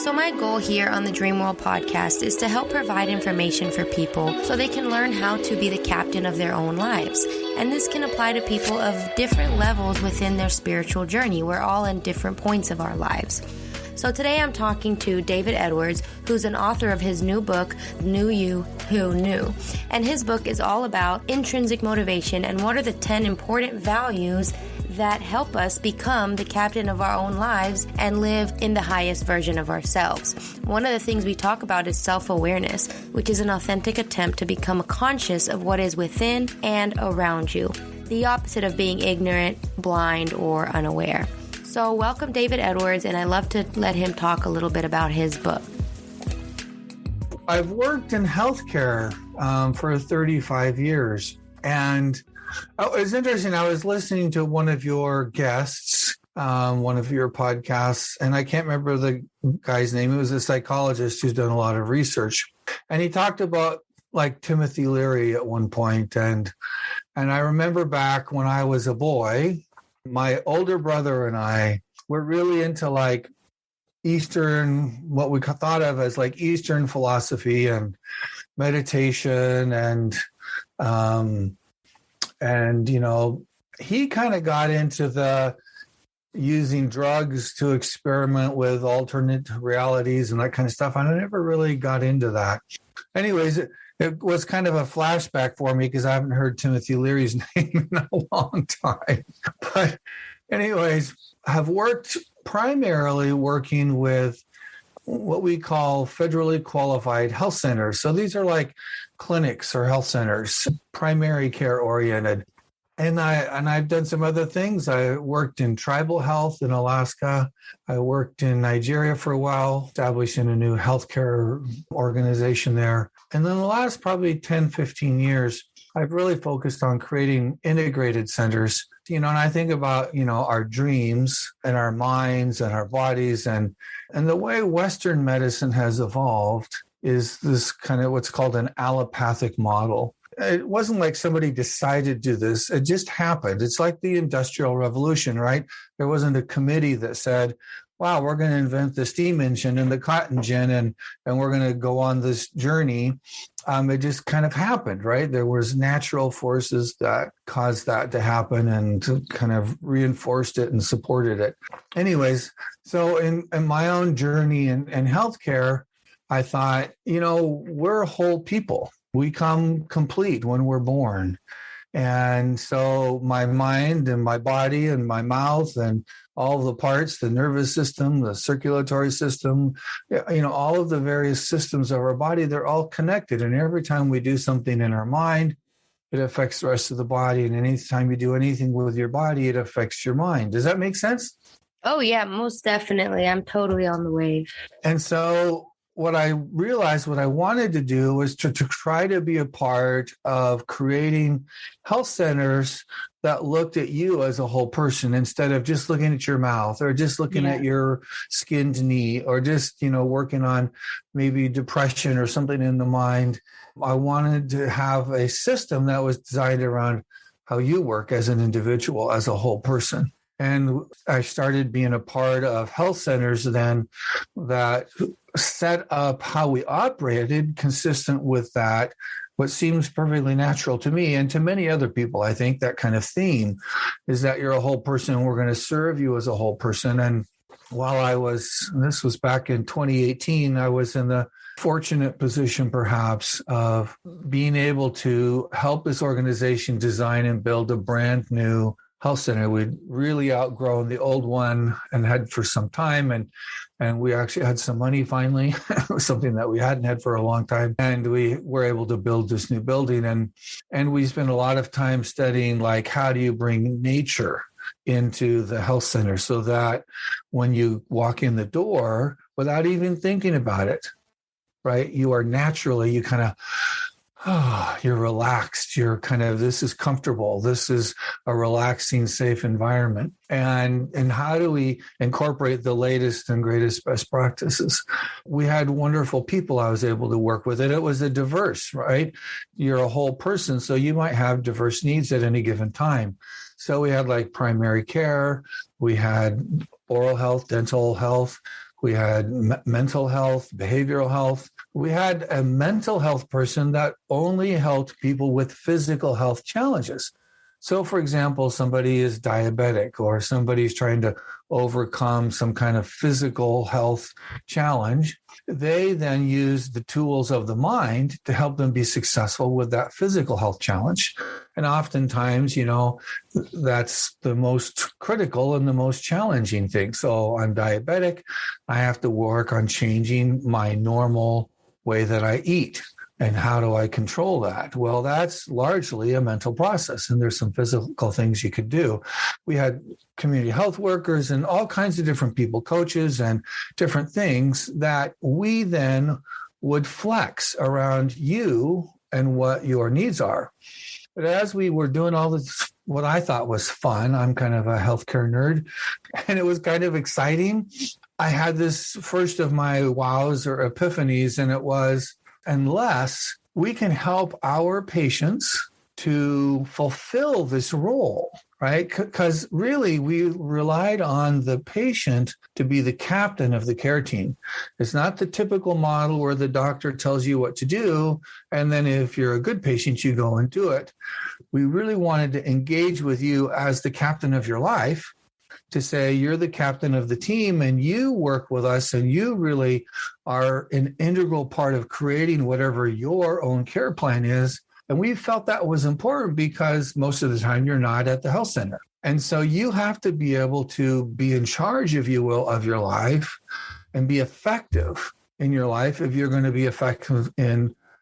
So my goal here on the Dream World podcast is to help provide information for people so they can learn how to be the captain of their own lives. And this can apply to people of different levels within their spiritual journey. We're all in different points of our lives. So today I'm talking to David Edwards, who's an author of his new book, Knew You Who Knew. And his book is all about intrinsic motivation and what are the 10 important values that help us become the captain of our own lives and live in the highest version of ourselves. One of the things we talk about is self-awareness, which is an authentic attempt to become conscious of what is within and around you, the opposite of being ignorant, blind, or unaware. So welcome David Edwards, and I'd love to let him talk a little bit about his book. I've worked in healthcare for 35 years, and it's interesting. I was listening to one of your guests, one of your podcasts, and I can't remember the guy's name. It was a psychologist who's done a lot of research, and he talked about like Timothy Leary at one point, and I remember back when I was a boy, my older brother and I were really into like Eastern, what we thought of as like Eastern philosophy and meditation, and you know, he kind of got into the using drugs to experiment with alternate realities and that kind of stuff. And I never really got into that. Anyways, it was kind of a flashback for me because I haven't heard Timothy Leary's name in a long time. But anyways, I've worked primarily working with what we call federally qualified health centers. So these are like clinics or health centers, primary care oriented. And I've done some other things. I worked in tribal health in Alaska. I worked in Nigeria for a while, establishing a new healthcare organization there. And then the last probably 10, 15 years, I've really focused on creating integrated centers. You know, and I think about, you know, our dreams and our minds and our bodies, and the way Western medicine has evolved is this kind of what's called an allopathic model. It wasn't like somebody decided to do this. It just happened. It's like the Industrial Revolution, right? There wasn't a committee that said, wow, we're going to invent the steam engine and the cotton gin, and we're going to go on this journey. It just kind of happened, right? There was natural forces that caused that to happen and kind of reinforced it and supported it. Anyways, so in my own journey in healthcare, I thought, you know, we're whole people. We come complete when we're born. And so my mind and my body and my mouth and all the parts, the nervous system, the circulatory system, you know, all of the various systems of our body, they're all connected. And every time we do something in our mind, it affects the rest of the body. And anytime you do anything with your body, it affects your mind. Does that make sense? Oh, yeah, most definitely. I'm totally on the wave. And so what I realized what I wanted to do was to try to be a part of creating health centers that looked at you as a whole person instead of just looking at your mouth or just looking at your skinned knee or just, you know, working on maybe depression or something in the mind. I wanted to have a system that was designed around how you work as an individual, as a whole person. And I started being a part of health centers then that set up how we operated consistent with that, what seems perfectly natural to me and to many other people. I think that kind of theme is that you're a whole person and we're going to serve you as a whole person. And while this was back in 2018, I was in the fortunate position perhaps of being able to help this organization design and build a brand new health center. We'd really outgrown the old one and had for some time. And we actually had some money finally. It was something that we hadn't had for a long time. And we were able to build this new building. And we spent a lot of time studying, like, how do you bring nature into the health center so that when you walk in the door, without even thinking about it, right, you are naturally, you kind of, you're relaxed. You're kind of, this is comfortable. This is a relaxing, safe environment. And how do we incorporate the latest and greatest best practices? We had wonderful people I was able to work with, and it was a diverse, right? You're a whole person, so you might have diverse needs at any given time. So we had like primary care, we had oral health, dental health, We had mental health, behavioral health. We had a mental health person that only helped people with physical health challenges. So, for example, somebody is diabetic or somebody's trying to overcome some kind of physical health challenge. They then use the tools of the mind to help them be successful with that physical health challenge. And oftentimes, that's the most critical and the most challenging thing. So I'm diabetic. I have to work on changing my normal way that I eat. And how do I control that? Well, that's largely a mental process, and there's some physical things you could do. We had community health workers and all kinds of different people, coaches and different things that we then would flex around you and what your needs are. But as we were doing all this, what I thought was fun, I'm kind of a healthcare nerd, and it was kind of exciting. I had this first of my wows or epiphanies, and it was, unless we can help our patients to fulfill this role, right? Because really, we relied on the patient to be the captain of the care team. It's not the typical model where the doctor tells you what to do, and then if you're a good patient, you go and do it. We really wanted to engage with you as the captain of your life, to say you're the captain of the team and you work with us and you really are an integral part of creating whatever your own care plan is. And we felt that was important because most of the time you're not at the health center. And so you have to be able to be in charge, if you will, of your life and be effective in your life if you're going to be effective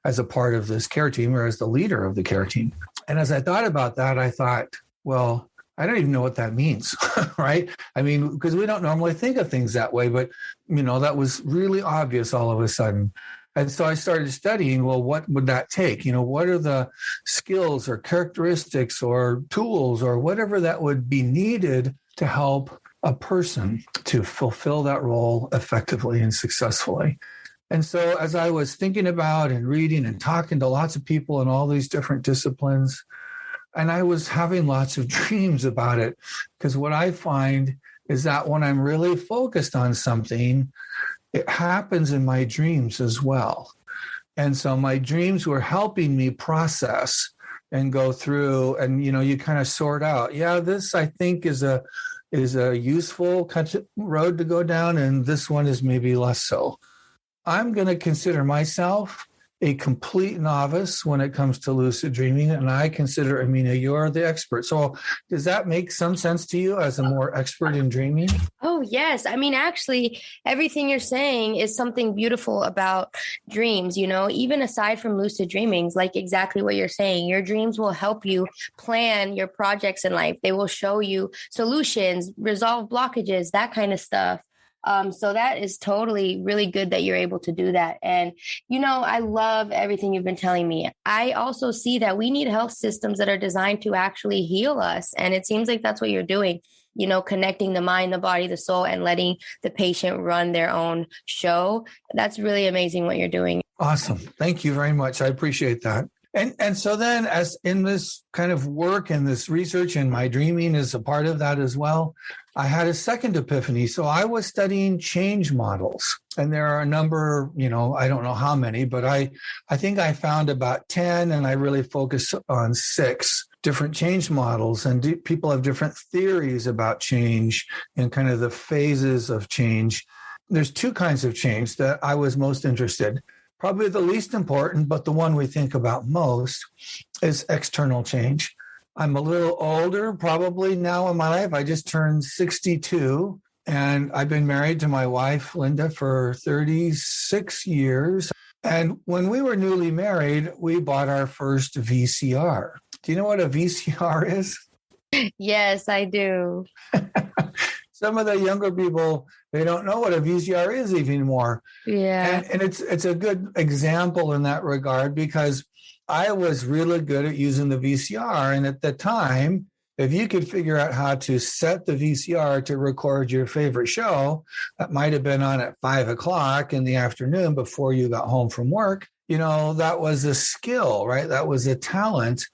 as a part of this care team or as the leader of the care team. And as I thought about that, I thought, well, I don't even know what that means, right? I mean, because we don't normally think of things that way, but, that was really obvious all of a sudden. And so I started studying, well, what would that take? What are the skills or characteristics or tools or whatever that would be needed to help a person to fulfill that role effectively and successfully? And so as I was thinking about and reading and talking to lots of people in all these different disciplines, and I was having lots of dreams about it, because what I find is that when I'm really focused on something, it happens in my dreams as well. And so my dreams were helping me process and go through, and you kind of sort out, this I think is a useful road to go down, and this one is maybe less so. I'm going to consider myself a complete novice when it comes to lucid dreaming, and I consider, Amina, you're the expert. So does that make some sense to you as a more expert in dreaming? Oh, yes. I mean, actually, everything you're saying is something beautiful about dreams, even aside from lucid dreamings, like exactly what you're saying. Your dreams will help you plan your projects in life. They will show you solutions, resolve blockages, that kind of stuff. So that is totally really good that you're able to do that. And, I love everything you've been telling me. I also see that we need health systems that are designed to actually heal us. And it seems like that's what you're doing, connecting the mind, the body, the soul, and letting the patient run their own show. That's really amazing what you're doing. Awesome. Thank you very much. I appreciate that. And so then, as in this kind of work and this research, and my dreaming is a part of that as well, I had a second epiphany. So I was studying change models, and there are a number, I don't know how many, but I think I found about 10, and I really focused on 6 different change models, and people have different theories about change and kind of the phases of change. There's 2 kinds of change that I was most interested. Probably the least important, but the one we think about most, is external change. I'm a little older probably now in my life. I just turned 62, and I've been married to my wife, Linda, for 36 years. And when we were newly married, we bought our first VCR. Do you know what a VCR is? Yes, I do. Some of the younger people, they don't know what a VCR is anymore. Yeah. And it's a good example in that regard, because I was really good at using the VCR. And at the time, if you could figure out how to set the VCR to record your favorite show, that might have been on at 5:00 in the afternoon before you got home from work, that was a skill, right? That was a talent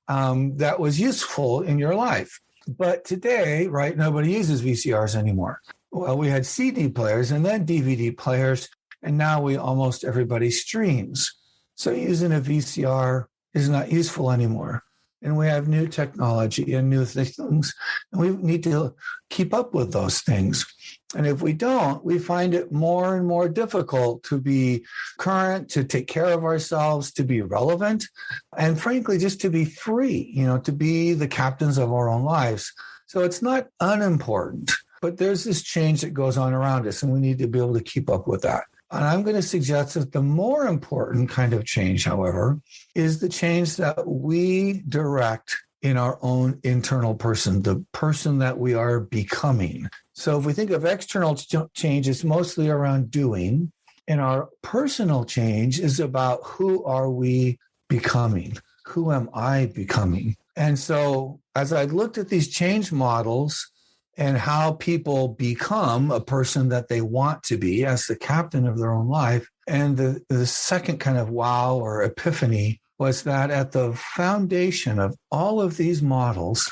that was useful in your life. But today, right, nobody uses VCRs anymore. Well, we had CD players and then DVD players, and now almost everybody streams. So using a VCR is not useful anymore. And we have new technology and new things, and we need to keep up with those things. And if we don't, we find it more and more difficult to be current, to take care of ourselves, to be relevant, and frankly, just to be free, to be the captains of our own lives. So it's not unimportant, but there's this change that goes on around us, and we need to be able to keep up with that. And I'm going to suggest that the more important kind of change, however, is the change that we direct in our own internal person, the person that we are becoming. So if we think of external change, it's mostly around doing, and our personal change is about who are we becoming? Who am I becoming? And so as I looked at these change models, and how people become a person that they want to be as the captain of their own life. And the second kind of wow or epiphany was that at the foundation of all of these models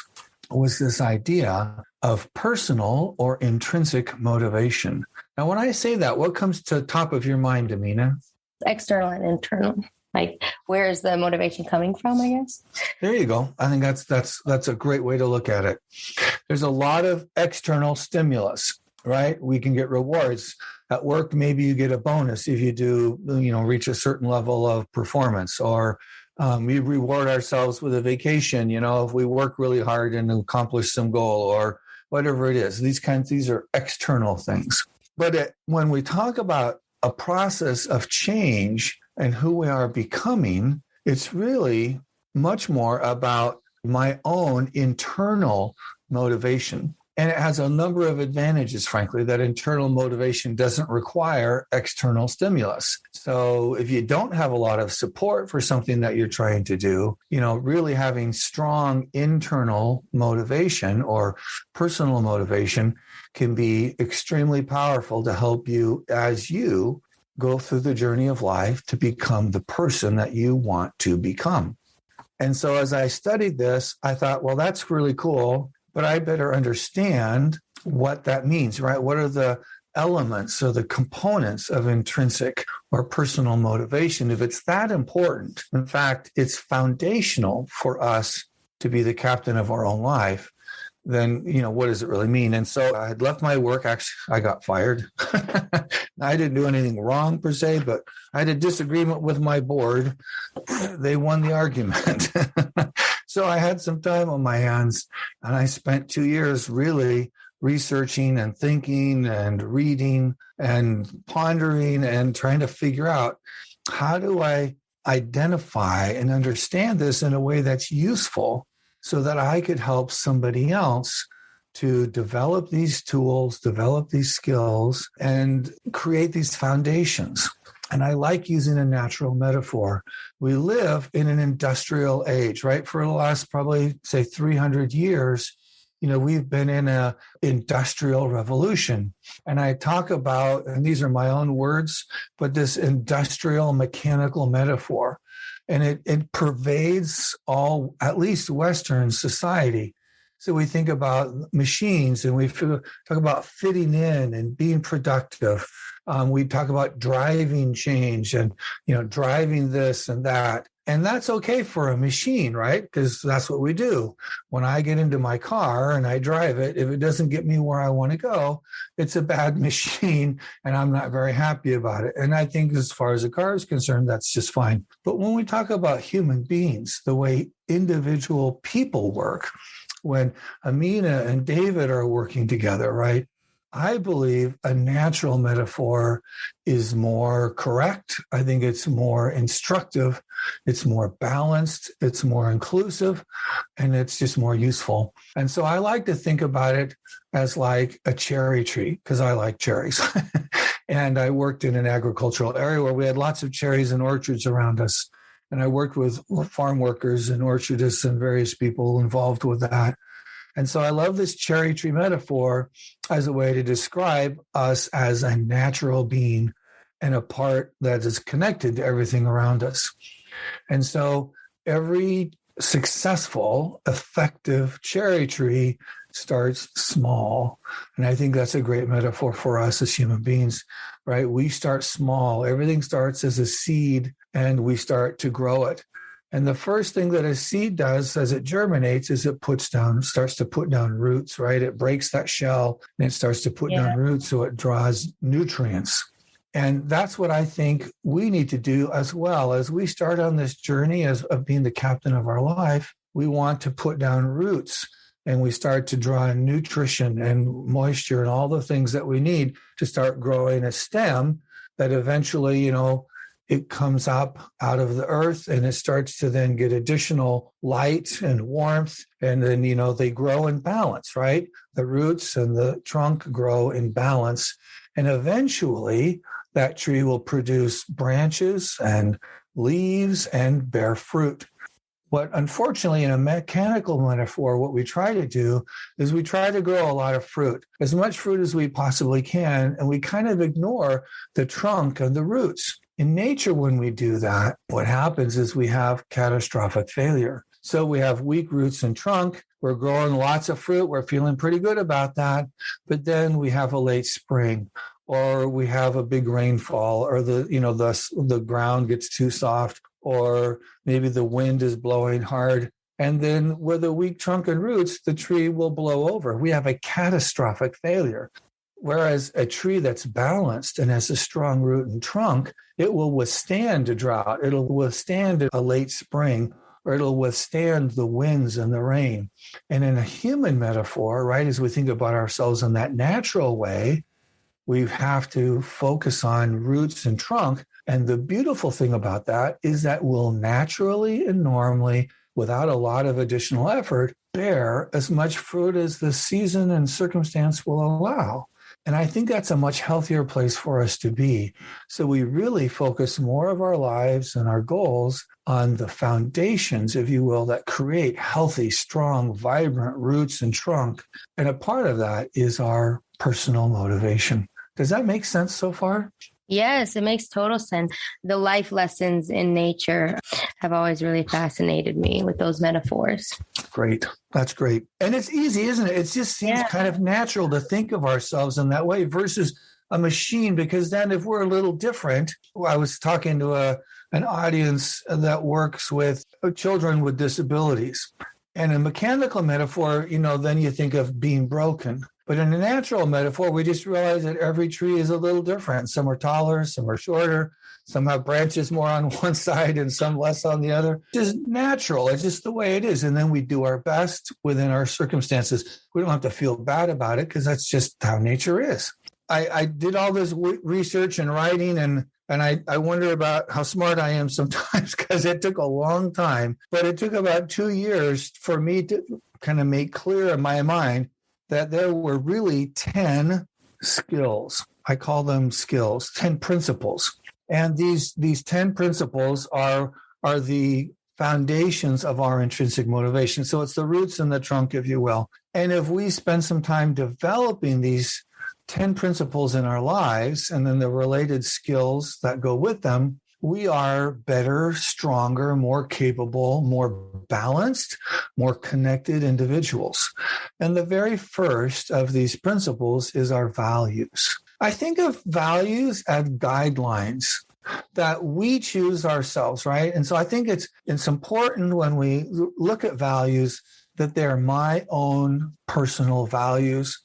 was this idea of personal or intrinsic motivation. Now, when I say that, what comes to the top of your mind, Amina? External and internal. Like, where is the motivation coming from, I guess? There you go. I think that's a great way to look at it. There's a lot of external stimulus, right? We can get rewards. At work, maybe you get a bonus if you do, reach a certain level of performance, or we reward ourselves with a vacation, if we work really hard and accomplish some goal or whatever it is. These are external things. But when we talk about a process of change and who we are becoming, it's really much more about my own internal motivation. And it has a number of advantages, frankly, that internal motivation doesn't require external stimulus. So if you don't have a lot of support for something that you're trying to do, really having strong internal motivation or personal motivation can be extremely powerful to help you as you go through the journey of life to become the person that you want to become. And so as I studied this, I thought, well, that's really cool, but I better understand what that means, right? What are the elements or the components of intrinsic or personal motivation? If it's that important, in fact, it's foundational for us to be the captain of our own life, then, what does it really mean? And so I had left my work. Actually, I got fired. I didn't do anything wrong per se, but I had a disagreement with my board. They won the argument. So I had some time on my hands, and I spent 2 years really researching and thinking and reading and pondering and trying to figure out, how do I identify and understand this in a way that's useful so that I could help somebody else to develop these tools, develop these skills, and create these foundations. And I like using a natural metaphor. We live in an industrial age, right? For the last probably, say, 300 years, we've been in an industrial revolution. And I talk about, and these are my own words, but this industrial mechanical metaphor. And it pervades all, at least Western society. So we think about machines, and we talk about fitting in and being productive. We talk about driving change and, driving this and that. And that's okay for a machine, right? Because that's what we do. When I get into my car and I drive it, if it doesn't get me where I want to go, it's a bad machine, and I'm not very happy about it. And I think as far as the car is concerned, that's just fine. But when we talk about human beings, the way individual people work, when Amina and David are working together, right? I believe a natural metaphor is more correct. I think it's more instructive. It's more balanced. It's more inclusive, and it's just more useful. And so I like to think about it as like a cherry tree, because I like cherries. And I worked in an agricultural area where we had lots of cherries and orchards around us. And I worked with farm workers and orchardists and various people involved with that. And so I love this cherry tree metaphor as a way to describe us as a natural being and a part that is connected to everything around us. And so every successful, effective cherry tree starts small. And I think that's a great metaphor for us as human beings, right? We start small. Everything starts as a seed and we start to grow it. And the first thing that a seed does as it germinates is it starts to put down roots, right? It breaks that shell and it starts to put down roots so it draws nutrients. And that's what I think we need to do as well. As we start on this journey of being the captain of our life, we want to put down roots and we start to draw in nutrition and moisture and all the things that we need to start growing a stem that eventually, it comes up out of the earth and it starts to then get additional light and warmth. And then, they grow in balance, right? The roots and the trunk grow in balance. And eventually that tree will produce branches and leaves and bear fruit. But unfortunately, in a mechanical metaphor, what we try to do is we try to grow a lot of fruit, as much fruit as we possibly can, and we kind of ignore the trunk and the roots. In nature, when we do that, what happens is we have catastrophic failure. So we have weak roots and trunk. We're growing lots of fruit. We're feeling pretty good about that. But then we have a late spring, or we have a big rainfall, or the ground gets too soft, or maybe the wind is blowing hard. And then with a weak trunk and roots, the tree will blow over. We have a catastrophic failure. Whereas a tree that's balanced and has a strong root and trunk, it will withstand a drought. It'll withstand a late spring, or it'll withstand the winds and the rain. And in a human metaphor, right, as we think about ourselves in that natural way, we have to focus on roots and trunk. And the beautiful thing about that is that we'll naturally and normally, without a lot of additional effort, bear as much fruit as the season and circumstance will allow. And I think that's a much healthier place for us to be. So we really focus more of our lives and our goals on the foundations, if you will, that create healthy, strong, vibrant roots and trunk. And a part of that is our personal motivation. Does that make sense so far? Yes, it makes total sense. The life lessons in nature have always really fascinated me with those metaphors. Great. That's great. And it's easy, isn't it? It just seems kind of natural to think of ourselves in that way versus a machine, because then if we're a little different, I was talking to an audience that works with children with disabilities. And a mechanical metaphor, then you think of being broken. But in a natural metaphor, we just realize that every tree is a little different. Some are taller, some are shorter, some have branches more on one side and some less on the other. Just natural. It's just the way it is. And then we do our best within our circumstances. We don't have to feel bad about it because that's just how nature is. I did all this research and writing, and I wonder about how smart I am sometimes because it took a long time. But it took about 2 years for me to kind of make clear in my mind that there were really 10 skills. I call them skills, 10 principles. And these 10 principles are the foundations of our intrinsic motivation. So it's the roots and the trunk, if you will. And if we spend some time developing these 10 principles in our lives and then the related skills that go with them, we are better, stronger, more capable, more balanced, more connected individuals. And the very first of these principles is our values. I think of values as guidelines that we choose ourselves, right? And so I think it's important when we look at values that they're my own personal values.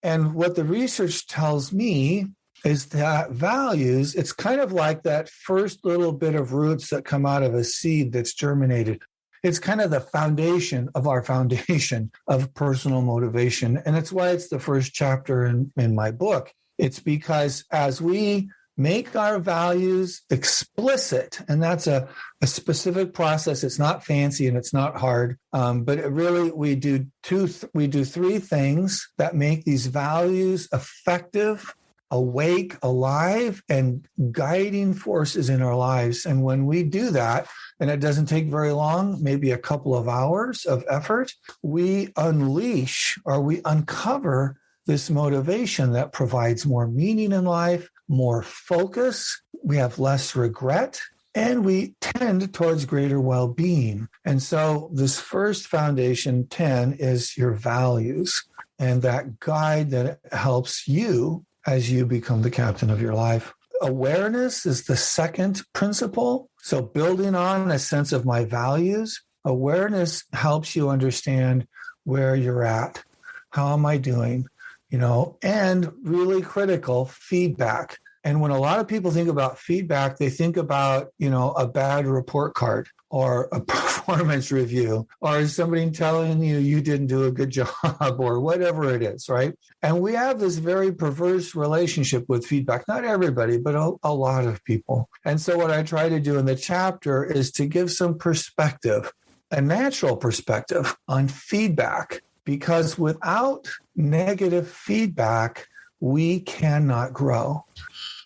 And what the research tells me is that values, it's kind of like that first little bit of roots that come out of a seed that's germinated. It's kind of the foundation of our foundation of personal motivation. And it's why it's the first chapter in my book. It's because as we make our values explicit, and that's a specific process. It's not fancy and it's not hard, but it really we do three things that make these values effective, awake, alive, and guiding forces in our lives. And when we do that, and it doesn't take very long, maybe a couple of hours of effort, we unleash or we uncover this motivation that provides more meaning in life, more focus. We have less regret. and we tend towards greater well-being. And so this first foundation, 10, is your values and that guide that helps you as you become the captain of your life. Awareness is the second principle. So building on a sense of my values, awareness helps you understand where you're at. How am I doing? And really critical, feedback. And when a lot of people think about feedback, they think about, a bad report card or a performance review or somebody telling you didn't do a good job or whatever it is, right? And we have this very perverse relationship with feedback. Not everybody, but a lot of people. And so what I try to do in the chapter is to give some perspective, a natural perspective on feedback, because without negative feedback, we cannot grow.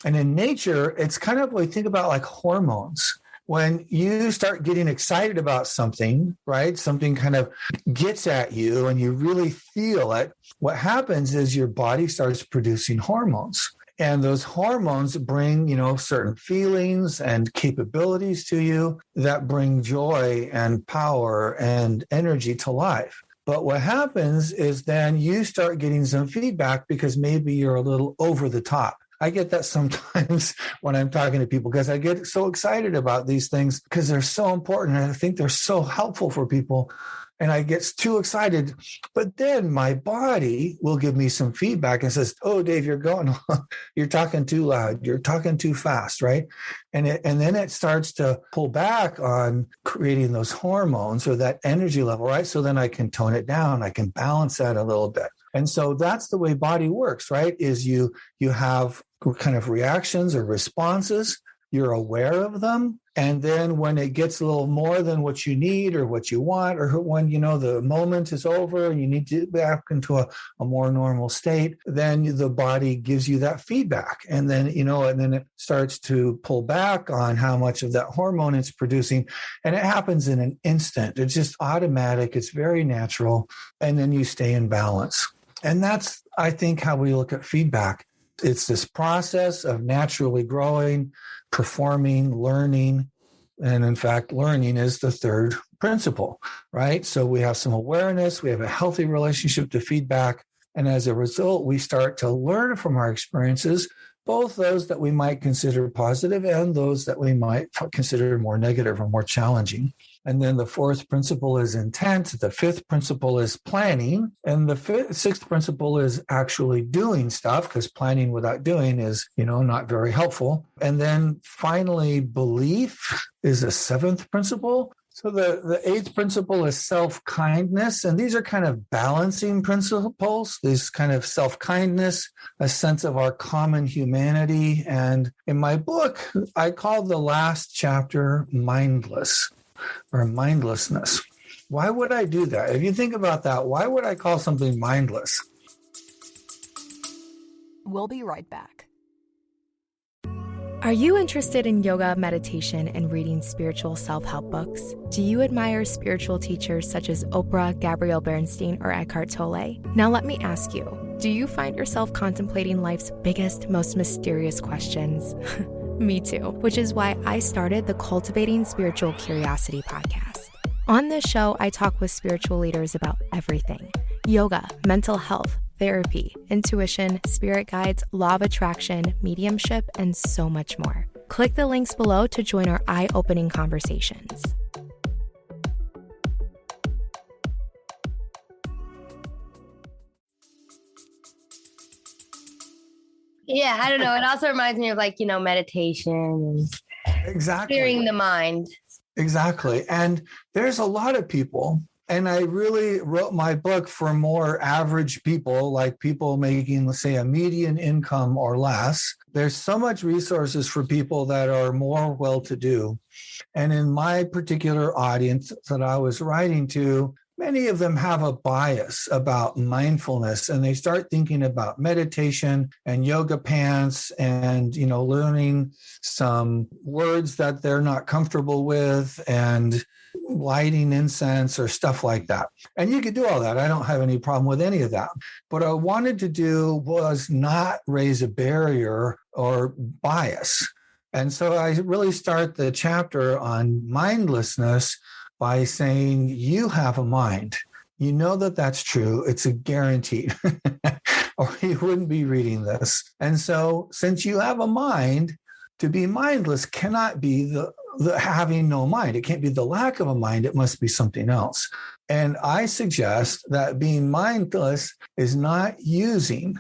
And in nature, it's kind of what we think about like hormones. When you start getting excited about something, right? Something kind of gets at you and you really feel it. What happens is your body starts producing hormones. And those hormones bring, certain feelings and capabilities to you that bring joy and power and energy to life. But what happens is then you start getting some feedback because maybe you're a little over the top. I get that sometimes when I'm talking to people because I get so excited about these things because they're so important and I think they're so helpful for people. And I get too excited. But then my body will give me some feedback and says, oh, Dave, you're talking too loud. You're talking too fast, right? And then it starts to pull back on creating those hormones or that energy level, right? So then I can tone it down. I can balance that a little bit. And so that's the way body works, right? Is you have kind of reactions or responses. You're aware of them. And then when it gets a little more than what you need or what you want, or when, the moment is over and you need to get back into a more normal state, then the body gives you that feedback. And then, and then it starts to pull back on how much of that hormone it's producing. And it happens in an instant. It's just automatic. It's very natural. And then you stay in balance. And that's, I think, how we look at feedback. It's this process of naturally growing, performing, learning. And in fact, learning is the third principle, right? So we have some awareness, we have a healthy relationship to feedback. And as a result, we start to learn from our experiences, both those that we might consider positive and those that we might consider more negative or more challenging. And then the fourth principle is intent. The fifth principle is planning. And the sixth principle is actually doing stuff, because planning without doing is, not very helpful. And then finally, belief is a seventh principle. So the eighth principle is self-kindness. And these are kind of balancing principles, this kind of self-kindness, a sense of our common humanity. And in my book, I call the last chapter mindless or mindlessness. Why would I do that? If you think about that, why would I call something mindless? We'll be right back. Are you interested in yoga, meditation, and reading spiritual self-help books? Do you admire spiritual teachers such as Oprah, Gabrielle Bernstein, or Eckhart Tolle? Now let me ask you, do you find yourself contemplating life's biggest, most mysterious questions? Me too, which is why I started the Cultivating Spiritual Curiosity podcast. On this show, I talk with spiritual leaders about everything: yoga, mental health, therapy, intuition, spirit guides, law of attraction, mediumship, and so much more. Click the links below to join our eye-opening conversations. Yeah, I don't know. It also reminds me of meditation and Exactly. clearing the mind. Exactly. And there's a lot of people, and I really wrote my book for more average people, like people making, let's say, a median income or less. There's so much resources for people that are more well-to-do. And in my particular audience that I was writing to, many of them have a bias about mindfulness, and they start thinking about meditation and yoga pants and, learning some words that they're not comfortable with and lighting incense or stuff like that. And you could do all that. I don't have any problem with any of that. What I wanted to do was not raise a barrier or bias. And so I really start the chapter on mindlessness by saying, you have a mind. You know that that's true. It's a guarantee, or you wouldn't be reading this. And so since you have a mind, to be mindless cannot be the having no mind. It can't be the lack of a mind. It must be something else. And I suggest that being mindless is not using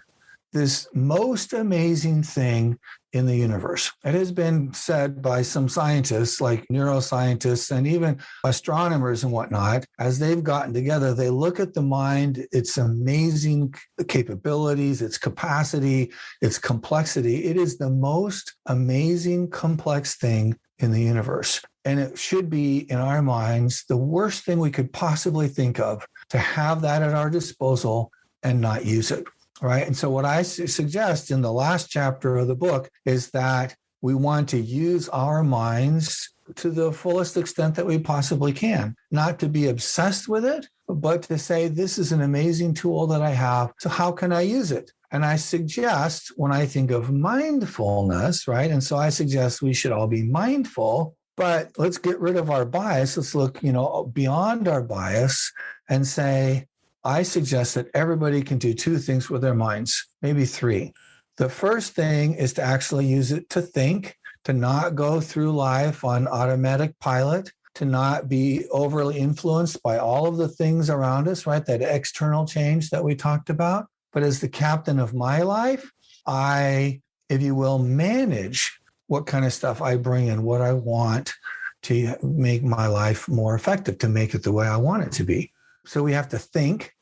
this most amazing thing in the universe. It has been said by some scientists, like neuroscientists and even astronomers and whatnot, as they've gotten together, they look at the mind, its amazing capabilities, its capacity, its complexity. It is the most amazing, complex thing in the universe. And it should be, in our minds, the worst thing we could possibly think of, to have that at our disposal and not use it. Right. And so what I suggest in the last chapter of the book is that we want to use our minds to the fullest extent that we possibly can, not to be obsessed with it, but to say, this is an amazing tool that I have. So how can I use it? And I suggest, when I think of mindfulness, right? And so I suggest we should all be mindful, but let's get rid of our bias. Let's look, beyond our bias and say, I suggest that everybody can do two things with their minds, maybe three. The first thing is to actually use it to think, to not go through life on automatic pilot, to not be overly influenced by all of the things around us, right? That external change that we talked about. But as the captain of my life, I, if you will, manage what kind of stuff I bring in, what I want to make my life more effective, to make it the way I want it to be. So we have to think.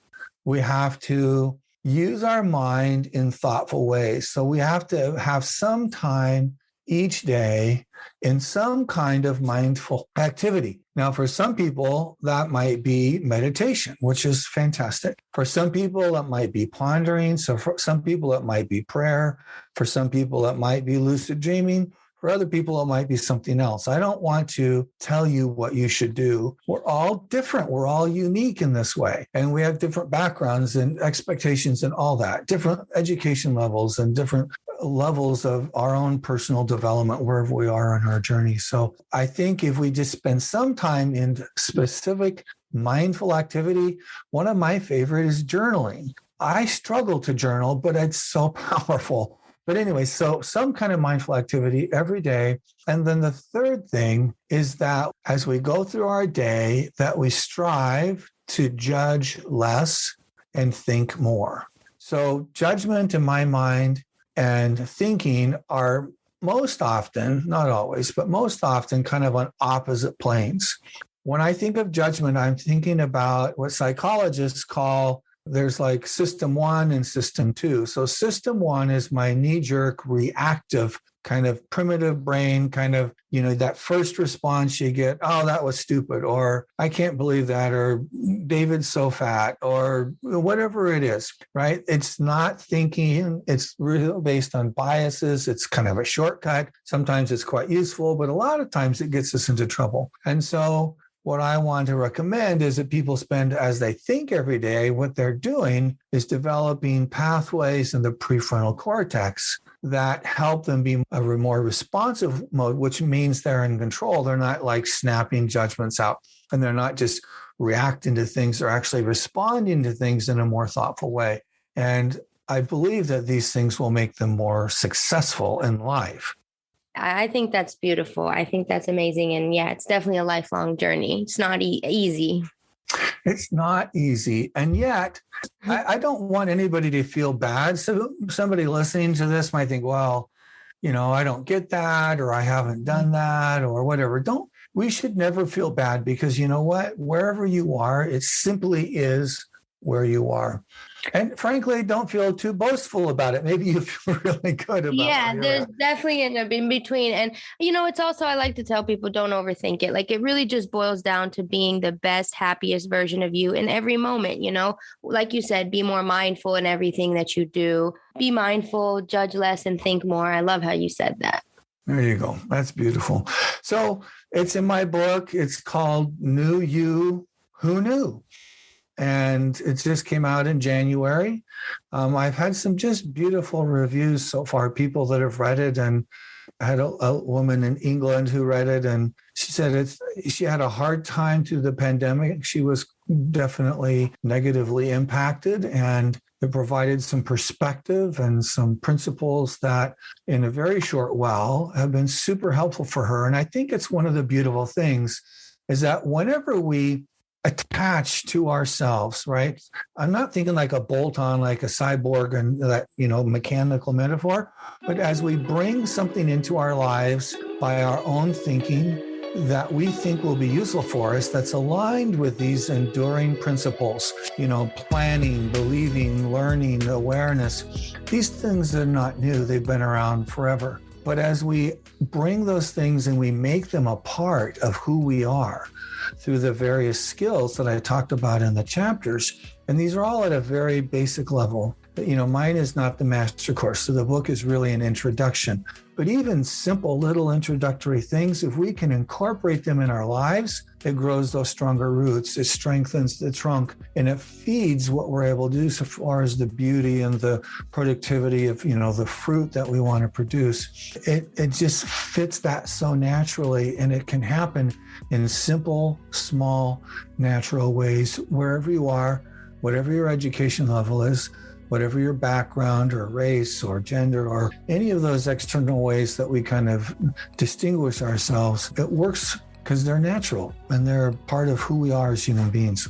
We have to use our mind in thoughtful ways. So we have to have some time each day in some kind of mindful activity. Now, for some people, that might be meditation, which is fantastic. For some people, that might be pondering. So for some people, it might be prayer. For some people, it might be lucid dreaming. For other people, it might be something else. I don't want to tell you what you should do. We're all different. We're all unique in this way. And we have different backgrounds and expectations and all that, different education levels and different levels of our own personal development, wherever we are on our journey. So I think if we just spend some time in specific mindful activity, one of my favorite is journaling. I struggle to journal, but it's so powerful. But anyway, so some kind of mindful activity every day. And then the third thing is that as we go through our day, that we strive to judge less and think more. So judgment in my mind and thinking are most often, not always, but most often kind of on opposite planes. When I think of judgment, I'm thinking about what psychologists call, there's like system 1 and system 2. So system 1 is my knee-jerk reactive kind of primitive brain, kind of, that first response you get, oh, that was stupid, or I can't believe that, or David's so fat, or whatever it is, right? It's not thinking, it's really based on biases. It's kind of a shortcut. Sometimes it's quite useful, but a lot of times it gets us into trouble. And so what I want to recommend is that people spend, as they think every day, what they're doing is developing pathways in the prefrontal cortex that help them be a more responsive mode, which means they're in control. They're not like snapping judgments out, and they're not just reacting to things. They're actually responding to things in a more thoughtful way. And I believe that these things will make them more successful in life. I think that's beautiful. I think that's amazing. And yeah, it's definitely a lifelong journey. It's not easy. It's not easy. And yet, I don't want anybody to feel bad. So somebody listening to this might think, well, I don't get that, or I haven't done that, or whatever. We should never feel bad, because you know what? Wherever you are, it simply is where you are. And frankly, don't feel too boastful about it. Maybe you feel really good about it. Yeah, there's definitely an in between. And, it's also, I like to tell people, don't overthink it. Like, it really just boils down to being the best, happiest version of you in every moment. Like you said, be more mindful in everything that you do. Be mindful, judge less, and think more. I love how you said that. There you go. That's beautiful. So it's in my book. It's called New You, Who Knew? And it just came out in January. I've had some just beautiful reviews so far, people that have read it and had a woman in England who read it, and she said she had a hard time through the pandemic. She was definitely negatively impacted, and it provided some perspective and some principles that in a very short while have been super helpful for her. And I think it's one of the beautiful things is that whenever we attach to ourselves, right? I'm not thinking like a bolt-on, like a cyborg and that, mechanical metaphor, but as we bring something into our lives by our own thinking that we think will be useful for us, that's aligned with these enduring principles, planning, believing, learning, awareness. These things are not new. They've been around forever. But as we bring those things and we make them a part of who we are through the various skills that I talked about in the chapters, and these are all at a very basic level. Mine is not the master course, so the book is really an introduction. But even simple little introductory things, if we can incorporate them in our lives, it grows those stronger roots, it strengthens the trunk, and it feeds what we're able to do so far as the beauty and the productivity of, the fruit that we want to produce. It just fits that so naturally, and it can happen in simple, small, natural ways wherever you are, whatever your education level is, whatever your background or race or gender or any of those external ways that we kind of distinguish ourselves. It works because they're natural and they're part of who we are as human beings.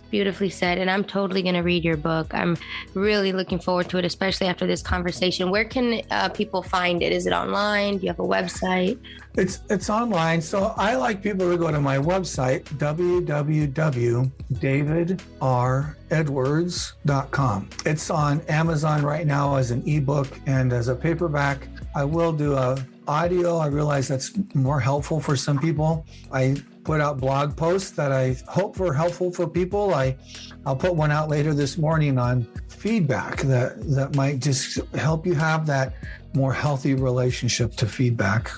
Beautifully said. And I'm totally going to read your book. I'm really looking forward to it, especially after this conversation. Where can people find it? Is it online? Do you have a website? It's online. So I like people to go to my website, www.davidredwards.com. It's on Amazon right now as an ebook and as a paperback. I will do a audio. I realize that's more helpful for some people. I put out blog posts that I hope are helpful for people. I'll put one out later this morning on feedback that might just help you have that more healthy relationship to feedback.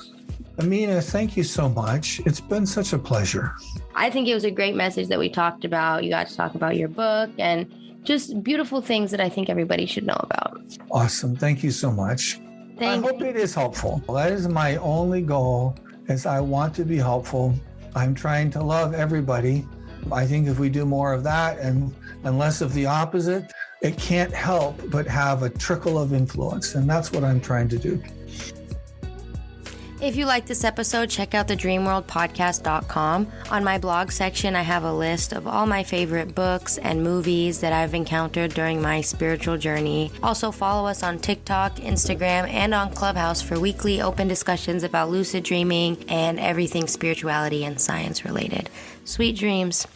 Amina, thank you so much. It's been such a pleasure. I think it was a great message that we talked about. You got to talk about your book and just beautiful things that I think everybody should know about. Awesome. Thank you so much. I hope it is helpful. That is my only goal, is I want to be helpful. I'm trying to love everybody. I think if we do more of that and less of the opposite, it can't help but have a trickle of influence. And that's what I'm trying to do. If you like this episode, check out thedreamworldpodcast.com. On my blog section, I have a list of all my favorite books and movies that I've encountered during my spiritual journey. Also, follow us on TikTok, Instagram, and on Clubhouse for weekly open discussions about lucid dreaming and everything spirituality and science related. Sweet dreams.